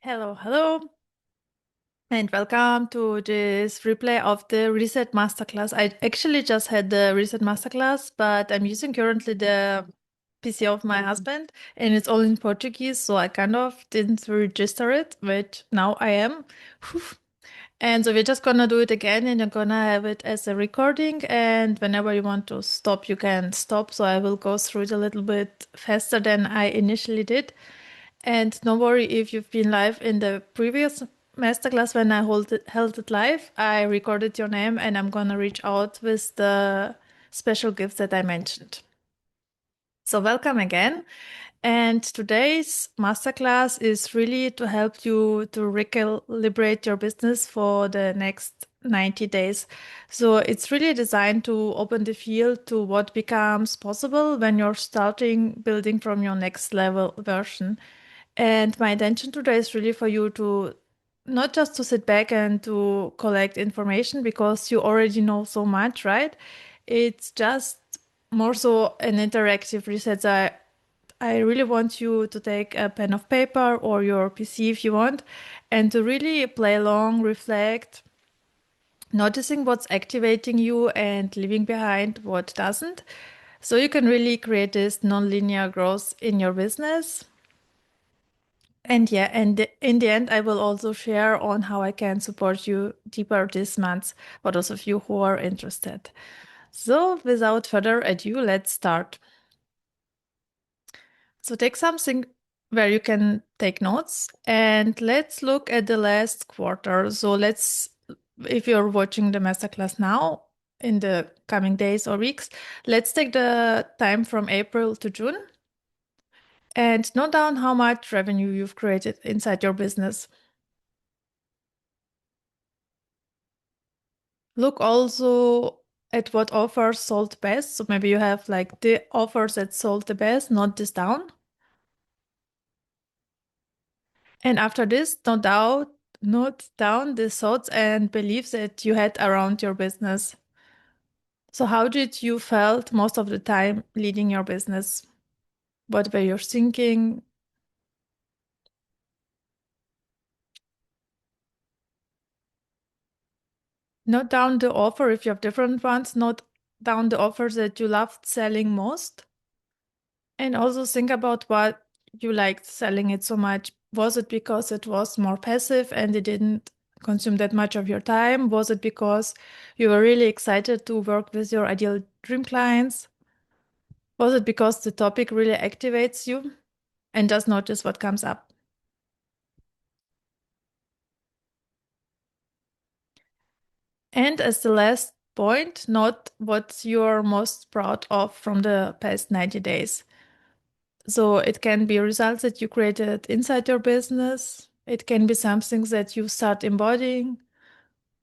Hello, hello, and welcome to this replay of the Reset Masterclass. I actually just had the Reset Masterclass, but I'm using currently the PC of my husband, and it's all in Portuguese, so I kind of didn't register it, but now I am. Whew. And so we're just gonna do it again, and you're gonna have it as a recording, and whenever you want to stop, you can stop. So I will go through it a little bit faster than I initially did. And don't worry if you've been live in the previous masterclass when I held it live. I recorded your name and I'm gonna reach out with the special gifts that I mentioned. So welcome again. And today's masterclass is really to help you to recalibrate your business for the next 90 days. So it's really designed to open the field to what becomes possible when you're starting building from your next level version. And my intention today is really for you to not just to sit back and to collect information because you already know so much, right? It's just more so an interactive research. I really want you to take a pen of paper or your PC if you want, and to really play along, reflect, noticing what's activating you and leaving behind what doesn't. So you can really create this nonlinear growth in your business. And yeah, and in the end, I will also share on how I can support you deeper this month for those of you who are interested. So without further ado, let's start. So take something where you can take notes and let's look at the last quarter. So if you're watching the masterclass now, in the coming days or weeks, let's take the time from April to June and note down how much revenue you've created inside your business. Look also at what offers sold best. So maybe you have like the offers that sold the best, not this down. And after this, note down the thoughts and beliefs that you had around your business. So how did you felt most of the time leading your business? What were you thinking? Note down the offer if you have different ones. Note down the offers that you loved selling most. And also think about what you liked selling it so much. Was it because it was more passive and it didn't consume that much of your time? Was it because you were really excited to work with your ideal dream clients? Was it because the topic really activates you? And just notice what comes up. And as the last point, note what you're most proud of from the past 90 days. So it can be results that you created inside your business. It can be something that you start embodying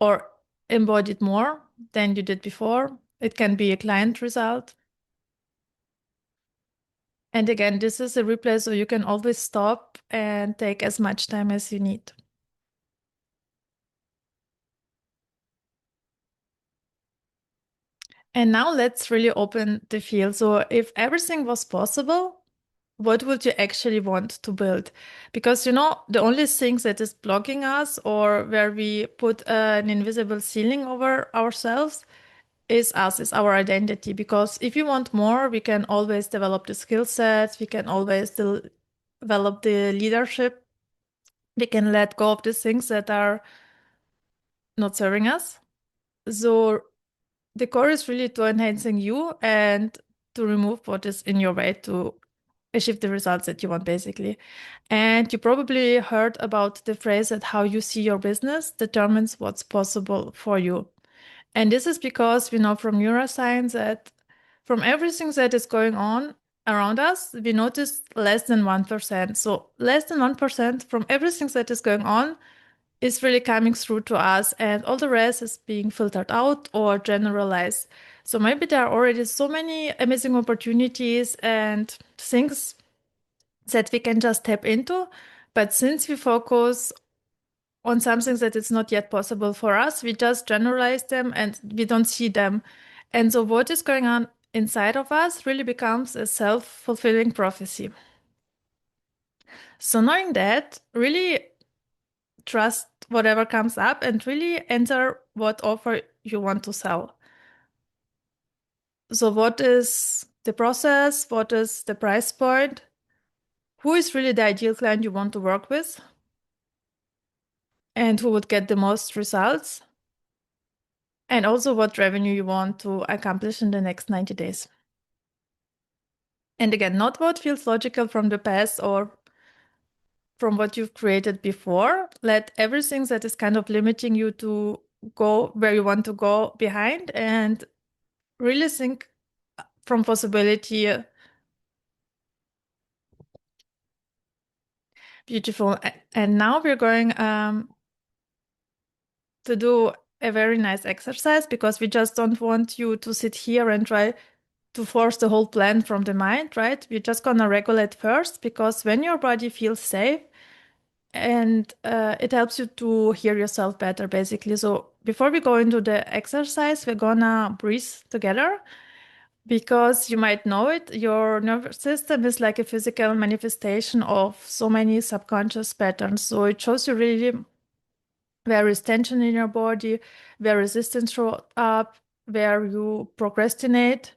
or embodied more than you did before. It can be a client result. And again, this is a replay, so you can always stop and take as much time as you need. And now let's really open the field. So if everything was possible, what would you actually want to build? Because the only thing that is blocking us or where we put an invisible ceiling over ourselves is us, is our identity. Because if you want more, we can always develop the skill sets, we can always develop the leadership, we can let go of the things that are not serving us. So the core is really to enhancing you and to remove what is in your way to achieve the results that you want, basically. And you probably heard about the phrase that how you see your business determines what's possible for you. And this is because we know from neuroscience that from everything that is going on around us, we notice less than 1%. So less than 1% from everything that is going on is really coming through to us, and all the rest is being filtered out or generalized. So maybe there are already so many amazing opportunities and things that we can just tap into. But since we focus on something that is not yet possible for us, we just generalize them and we don't see them. And so what is going on inside of us really becomes a self-fulfilling prophecy. So knowing that, really trust whatever comes up and really enter what offer you want to sell. So what is the process? What is the price point? Who is really the ideal client you want to work with? And who would get the most results? And also what revenue you want to accomplish in the next 90 days. And again, not what feels logical from the past or from what you've created before. Let everything that is kind of limiting you to go where you want to go behind and really think from possibility. Beautiful. And now we're going to do a very nice exercise because we just don't want you to sit here and try to force the whole plan from the mind, right? We're just gonna regulate first because when your body feels safe and it helps you to hear yourself better, basically. So before we go into the exercise, we're gonna breathe together because you might know it. Your nervous system is like a physical manifestation of so many subconscious patterns. So it shows you really where is tension in your body, where resistance shows up, where you procrastinate.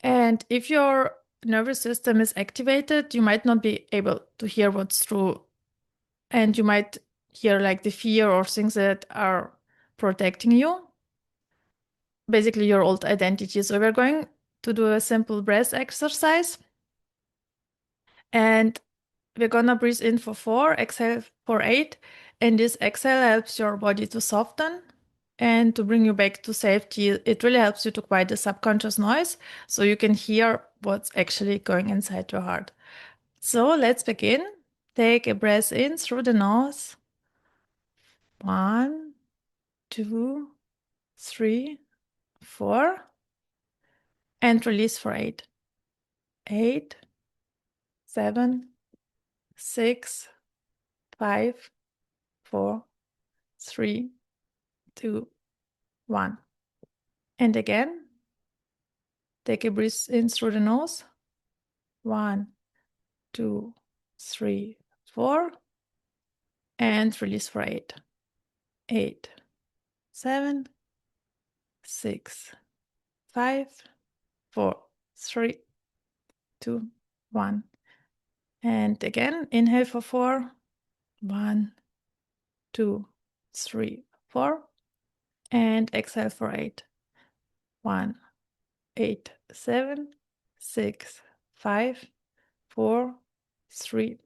And if your nervous system is activated, you might not be able to hear what's true. And you might hear like the fear or things that are protecting you, basically your old identity. So we're going to do a simple breath exercise. And we're gonna breathe in for 4, exhale for 8. And this exhale helps your body to soften and to bring you back to safety. It really helps you to quiet the subconscious noise so you can hear what's actually going inside your heart. So let's begin. Take a breath in through the nose. 1, 2, 3, 4. And release for 8. 8, 7, 6, 5, 4, 3, 2, 1. And again, take a breath in through the nose. 1, 2, 3, 4. And release for 8. 8, 7, 6, 5, 4, 3, 2, 1. And again, inhale for 4. 1, 2, 3, 4. And exhale for 8. 1, 8, 7, 6, 5, 4, 3,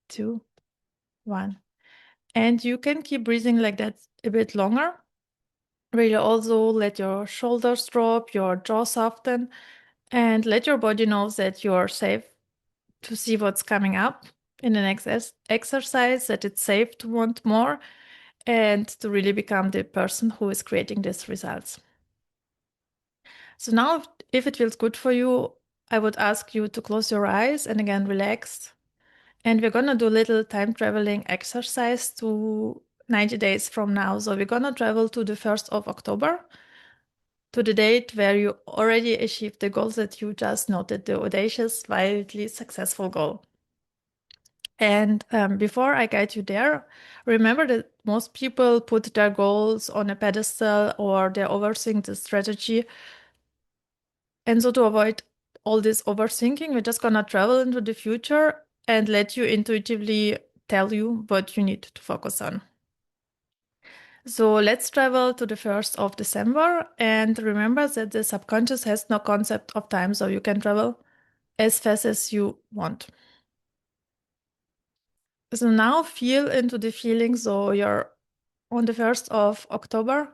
2, 1. And you can keep breathing like that a bit longer. Really also let your shoulders drop, your jaw soften, and let your body know that you're safe to see what's coming up in the next exercise, that it's safe to want more and to really become the person who is creating these results. So now, if it feels good for you, I would ask you to close your eyes and again relax. And we're gonna do a little time traveling exercise to 90 days from now. So we're gonna travel to the 1st of October, to the date where you already achieved the goals that you just noted, the audacious, wildly successful goal. And before I guide you there, remember that most people put their goals on a pedestal or they overthink the strategy. And so to avoid all this overthinking, we're just gonna travel into the future and let you intuitively tell you what you need to focus on. So let's travel to the 1st of December and remember that the subconscious has no concept of time, so you can travel as fast as you want. So now feel into the feeling. So you're on the 1st of October,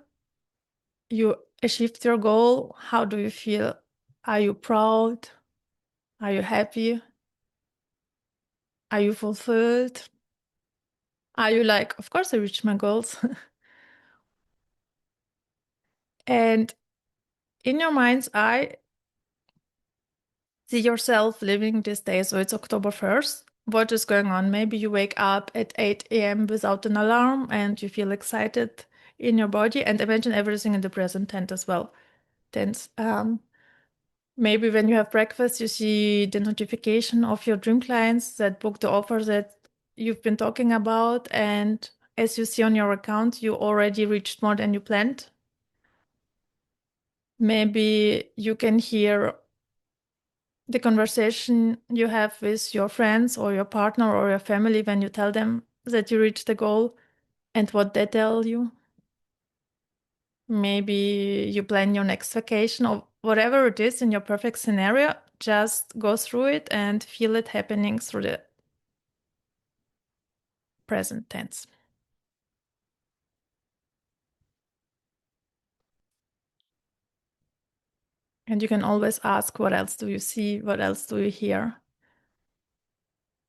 you achieved your goal. How do you feel? Are you proud? Are you happy? Are you fulfilled? Are you like, of course I reached my goals? And in your mind's eye, see yourself living this day. So it's October 1st. What is going on? Maybe you wake up at 8 a.m. without an alarm and you feel excited in your body, and imagine everything in the present tense as well. Tense. Maybe when you have breakfast, you see the notification of your dream clients that book the offer that you've been talking about, and as you see on your account, you already reached more than you planned. Maybe you can hear the conversation you have with your friends or your partner or your family when you tell them that you reached the goal and what they tell you. Maybe you plan your next vacation or whatever it is in your perfect scenario, just go through it and feel it happening through the present tense. And you can always ask, what else do you see? What else do you hear?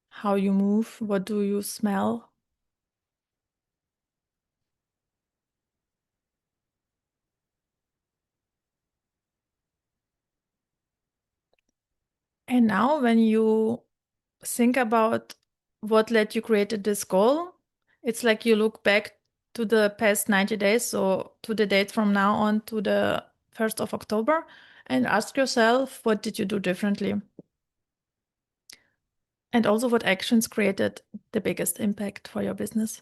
How you move? What do you smell? And now when you think about what led you created this goal, it's like you look back to the past 90 days, so to the date from now on to the 1st of October, and ask yourself, what did you do differently? And also what actions created the biggest impact for your business.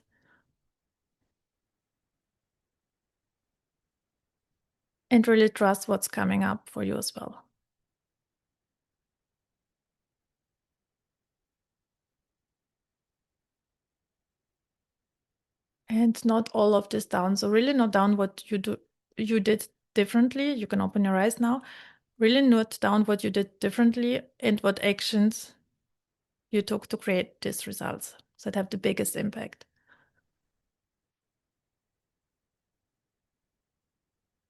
And really trust what's coming up for you as well. And not all of this down. So really note down what you did differently. You can open your eyes now. Really note down what you did differently and what actions you took to create these results that have the biggest impact.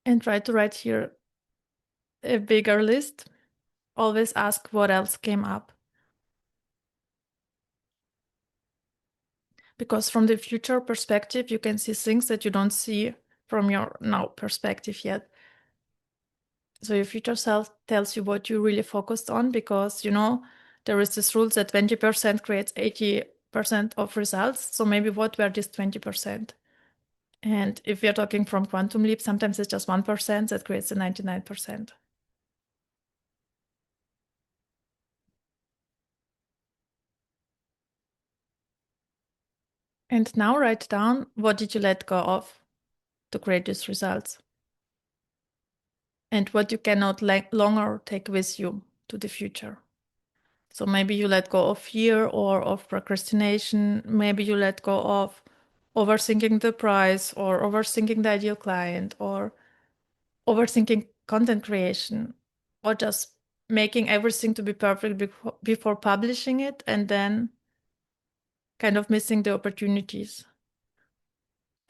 And try to write here a bigger list. Always ask what else came up. Because from the future perspective, you can see things that you don't see from your now perspective yet. So your future self tells you what you really focused on, because there is this rule that 20% creates 80% of results. So maybe what were these 20%? And if we are talking from Quantum Leap, sometimes it's just 1% that creates the 99%. And now write down, what did you let go of to create these results? And what you cannot longer take with you to the future. So maybe you let go of fear or of procrastination. Maybe you let go of overthinking the price or overthinking the ideal client or overthinking content creation or just making everything to be perfect before publishing it and then kind of missing the opportunities.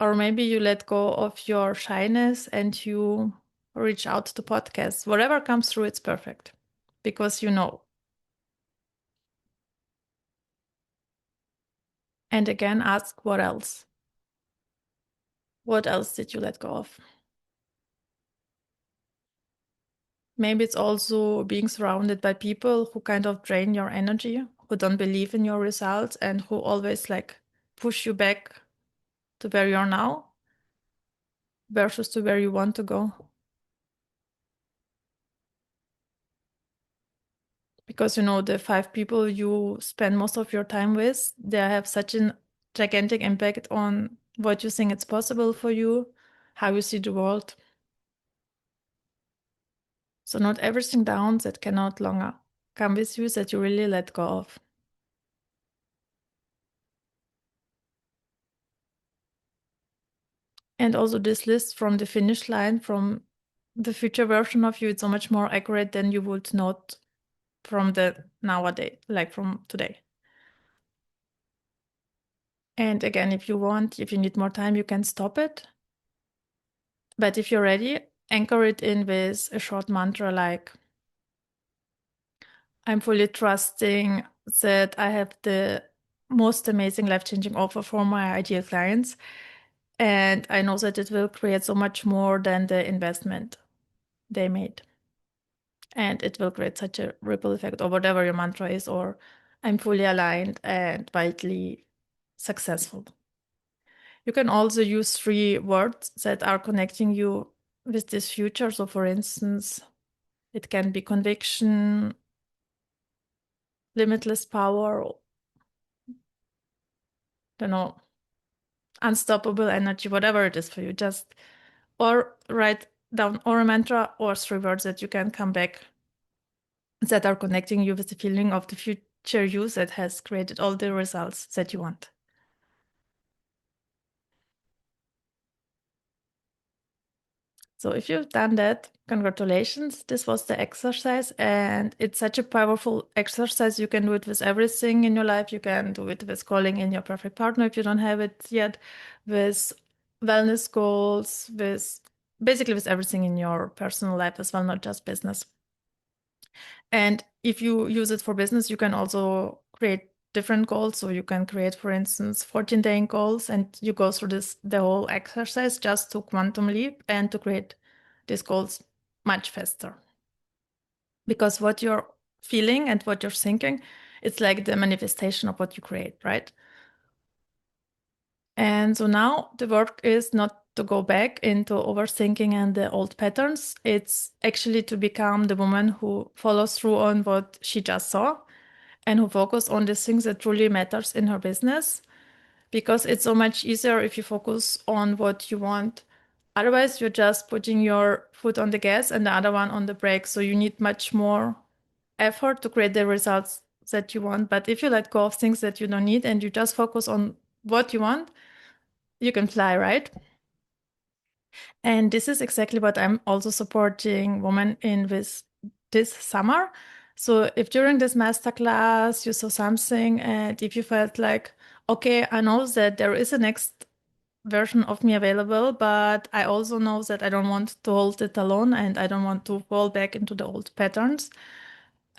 Or maybe you let go of your shyness and you reach out to podcasts. Whatever comes through, it's perfect because you know. And again, ask what else? What else did you let go of? Maybe it's also being surrounded by people who kind of drain your energy, who don't believe in your results, and who always like push you back to where you're now versus to where you want to go. Because the 5 people you spend most of your time with, they have such a gigantic impact on what you think it's possible for you, how you see the world. So not everything down that cannot longer come with you that you really let go of. And also this list from the finish line, from the future version of you, it's so much more accurate than you would note from the nowadays, like from today. And again, if you want, if you need more time, you can stop it. But if you're ready, anchor it in with a short mantra like, I'm fully trusting that I have the most amazing life-changing offer for my ideal clients. And I know that it will create so much more than the investment they made. And it will create such a ripple effect, or whatever your mantra is, or I'm fully aligned and widely successful. You can also use 3 words that are connecting you with this future. So for instance, it can be conviction, limitless power, don't know, unstoppable energy, whatever it is for you. Just or write down or a mantra or 3 words that you can come back that are connecting you with the feeling of the future you that has created all the results that you want. So if you've done that, congratulations. This was the exercise, and it's such a powerful exercise. You can do it with everything in your life. You can do it with calling in your perfect partner if you don't have it yet, with wellness goals, with basically with everything in your personal life as well, not just business. And if you use it for business, you can also create different goals. So you can create, for instance, 14-day goals, and you go through the whole exercise just to quantum leap and to create these goals much faster. Because what you're feeling and what you're thinking, it's like the manifestation of what you create, right? And so now the work is not to go back into overthinking and the old patterns. It's actually to become the woman who follows through on what she just saw and who focus on the things that truly matters in her business, because it's so much easier if you focus on what you want. Otherwise, you're just putting your foot on the gas and the other one on the brake. So you need much more effort to create the results that you want. But if you let go of things that you don't need and you just focus on what you want, you can fly, right? And this is exactly what I'm also supporting women in with this summer. So if during this masterclass you saw something and if you felt like, okay, I know that there is a next version of me available, but I also know that I don't want to hold it alone and I don't want to fall back into the old patterns.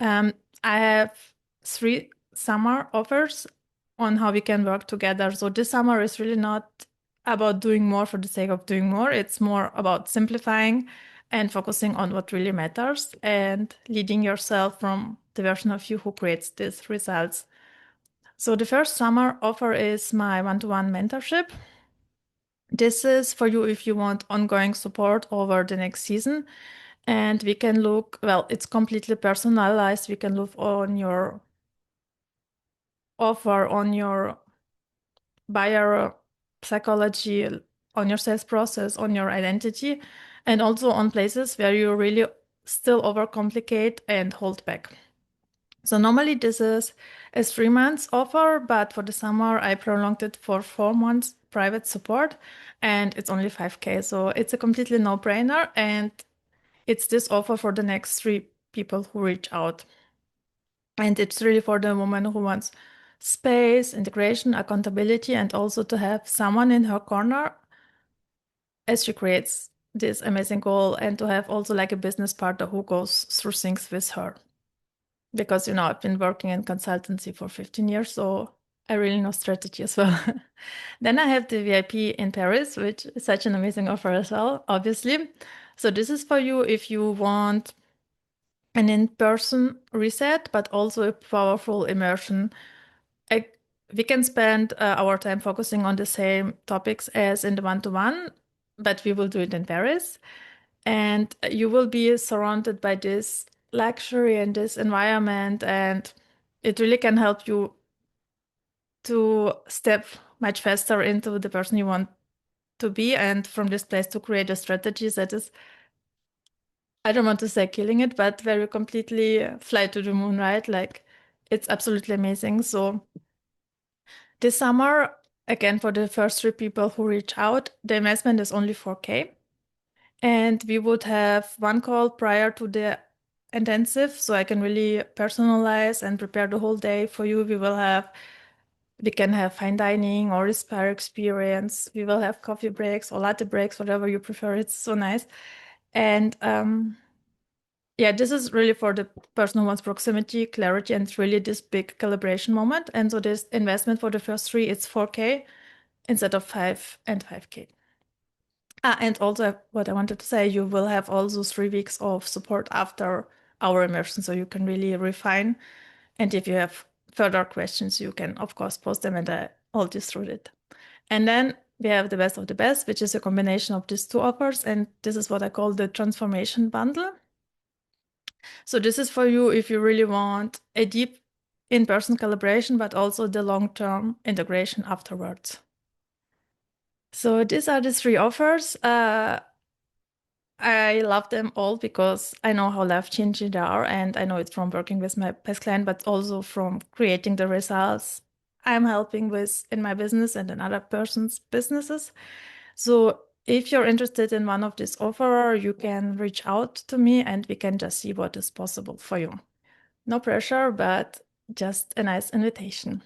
I have 3 summer offers on how we can work together. So this summer is really not about doing more for the sake of doing more. It's more about simplifying and focusing on what really matters and leading yourself from the version of you who creates these results. So the first summer offer is my one-to-one mentorship. This is for you if you want ongoing support over the next season. And we can look, well, it's completely personalized. We can look on your offer, on your buyer psychology, on your sales process, on your identity, and also on places where you really still overcomplicate and hold back. So normally this is a 3 months offer, but for the summer I prolonged it for 4 months private support, and it's only 5K. So it's a completely no-brainer, and it's this offer for the next 3 people who reach out. And it's really for the woman who wants space, integration, accountability, and also to have someone in her corner as she creates this amazing goal, and to have also like a business partner who goes through things with her. Because, I've been working in consultancy for 15 years, so I really know strategy as well. Then I have the VIP in Paris, which is such an amazing offer as well, obviously. So this is for you if you want an in-person reset, but also a powerful immersion. We can spend our time focusing on the same topics as in the one-to-one, but we will do it in Paris. And you will be surrounded by this luxury and this environment, and it really can help you to step much faster into the person you want to be, and from this place to create a strategy that is, I don't want to say killing it, but very completely fly to the moon, right? Like it's absolutely amazing. So this summer, again, for the first 3 people who reach out, the investment is only 4K. And we would have one call prior to the intensive, so I can really personalize and prepare the whole day for you. We can have fine dining or a spa experience. We will have coffee breaks or latte breaks, whatever you prefer. It's so nice. And yeah, this is really for the person who wants proximity, clarity, and really this big calibration moment. And so this investment for the first 3, it's 4K instead of 5 and 5K. And also what I wanted to say, you will have also 3 weeks of support after our immersion, so you can really refine. And if you have further questions, you can of course post them and I'll just through it. And then we have the best of the best, which is a combination of these 2 offers. And this is what I call the transformation bundle. So this is for you if you really want a deep in-person collaboration, but also the long-term integration afterwards. So these are the three offers. I love them all because I know how life-changing they are, and I know it from working with my past client, but also from creating the results I'm helping with in my business and in other person's businesses. So if you're interested in one of these offer, you can reach out to me and we can just see what is possible for you. No pressure, but just a nice invitation.